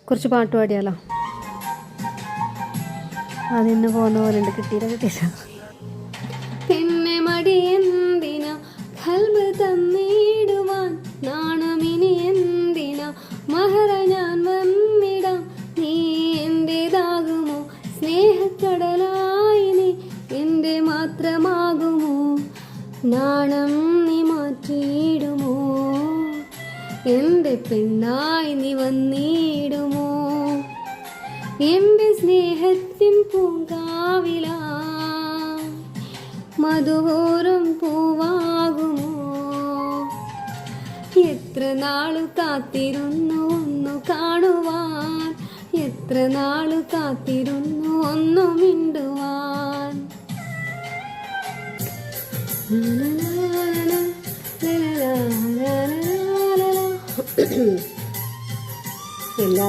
കുറച്ച് പാട്ട് പാടിയാലോ? അതിന്ന് പോകുന്ന പോലെ ഉണ്ട്. കിട്ടിയില്ല. പിന്നെ മടി എന്തിനാ കൽബ് തന്നിടുവാൻ, നാണമിനി എന്തിനാ മഹറ ഞാൻ വന്നിടാം. നീ എൻ്റേതാകുമോ സ്നേഹക്കടലായി, നീ എൻ്റെ മാത്രമാകുമോ? നാണം നീ മാറ്റിയിടുമോ? എൻ്റെ പെണ്ണായി നീ വന്നിടുമോ? എൻ്റെ സ്നേഹത്തിൻ പൂങ്കാവില മധുവോറും പൂവാകുമോ? എത്ര നാളു കാത്തിരുന്നു ഒന്നു കാണുവാൻ, എത്ര നാളു കാത്തിരുന്നു ഒന്നു മിണ്ടുവാൻ. എല്ലാ